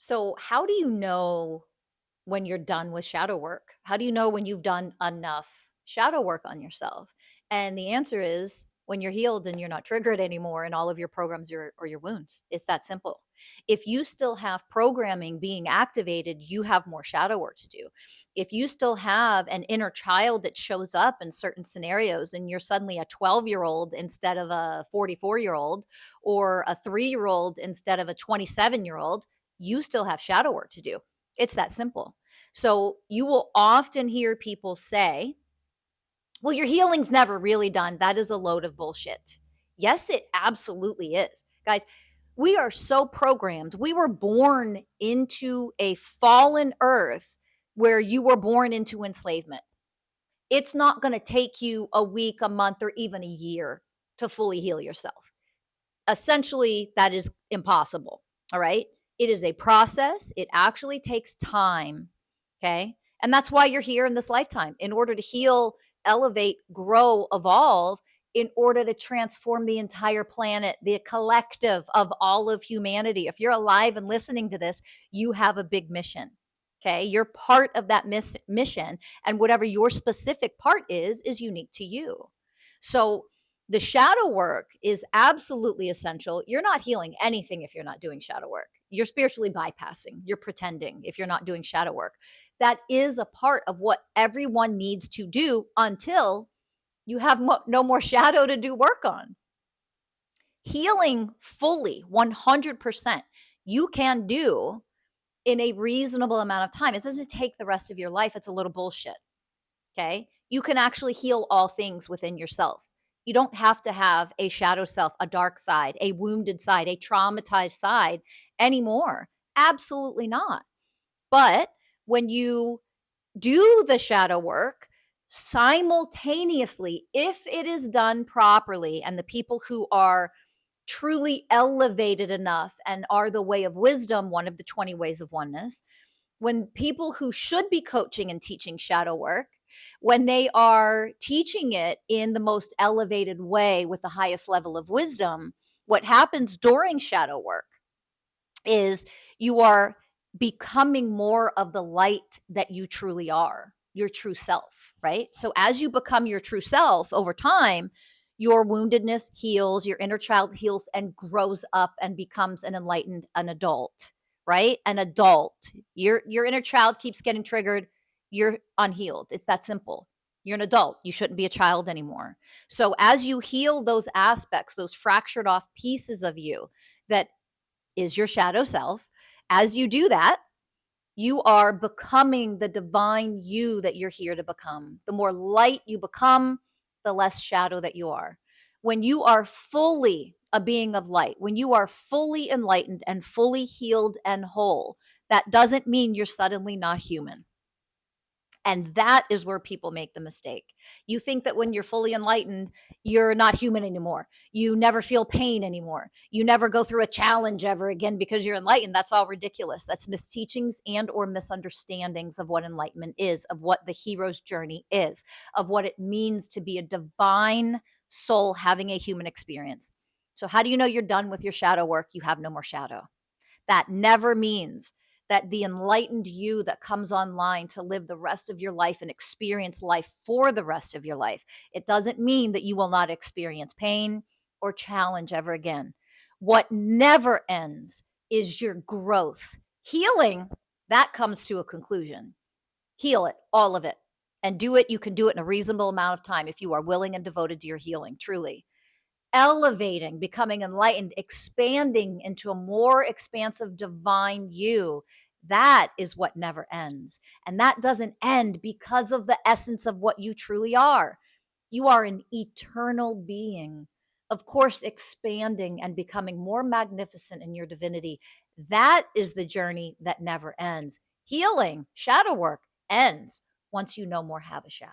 So, how do you know when you're done with shadow work? How do you know when you've done enough shadow work on yourself? And the answer is when you're healed and you're not triggered anymore in all of your programs or your wounds. It's that simple. If you still have programming being activated, you have more shadow work to do. If you still have an inner child that shows up in certain scenarios and you're suddenly a 12-year-old instead of a 44-year-old or a 3-year-old instead of a 27-year-old, you still have shadow work to do. It's that simple. So you will often hear people say, well, your healing's never really done. That is a load of bullshit. Yes, it absolutely is. Guys, we are so programmed. We were born into a fallen earth where you were born into enslavement. It's not going to take you a week, a month, or even a year to fully heal yourself. Essentially, that is impossible. All right. It is a process. It actually takes time. Okay. And that's why you're here in this lifetime in order to heal, elevate, grow, evolve, in order to transform the entire planet, the collective of all of humanity. If you're alive and listening to this, you have a big mission. Okay. You're part of that mission. And whatever your specific part is unique to you. So, the shadow work is absolutely essential. You're not healing anything if you're not doing shadow work. You're spiritually bypassing, you're pretending if you're not doing shadow work. That is a part of what everyone needs to do until you have no more shadow to do work on. Healing fully, 100%, you can do in a reasonable amount of time. It doesn't take the rest of your life. It's a little bullshit. Okay. You can actually heal all things within yourself. You don't have to have a shadow self, a dark side, a wounded side, a traumatized side anymore. Absolutely not. But when you do the shadow work simultaneously, if it is done properly, and the people who are truly elevated enough and are the way of wisdom, one of the 20 ways of oneness, when people who should be coaching and teaching shadow work, when they are teaching it in the most elevated way with the highest level of wisdom, what happens during shadow work is you are becoming more of the light that you truly are, your true self, right? So as you become your true self over time, your woundedness heals, your inner child heals and grows up and becomes an adult, right? An adult. Your inner child keeps getting triggered, you're unhealed. It's that simple. You're an adult. You shouldn't be a child anymore. So as you heal those aspects, those fractured off pieces of you that is your shadow self. As you do that, you are becoming the divine you that you're here to become. The more light you become, the less shadow that you are. When you are fully a being of light, when you are fully enlightened and fully healed and whole, that doesn't mean you're suddenly not human. And that is where people make the mistake. You think that when you're fully enlightened, you're not human anymore. You never feel pain anymore. You never go through a challenge ever again because you're enlightened. That's all ridiculous. That's misteachings and or misunderstandings of what enlightenment is, of what the hero's journey is, of what it means to be a divine soul having a human experience. So how do you know you're done with your shadow work? You have no more shadow. That never means that the enlightened you that comes online to live the rest of your life and experience life for the rest of your life. It doesn't mean that you will not experience pain or challenge ever again. What never ends is your growth. Healing, that comes to a conclusion. Heal it, all of it, and do it. You can do it in a reasonable amount of time if you are willing and devoted to your healing, truly elevating, becoming enlightened, expanding into a more expansive divine you. That is what never ends. And that doesn't end because of the essence of what you truly are. You are an eternal being. Of course, expanding and becoming more magnificent in your divinity. That is the journey that never ends. Healing, shadow work ends once you no more have a shadow.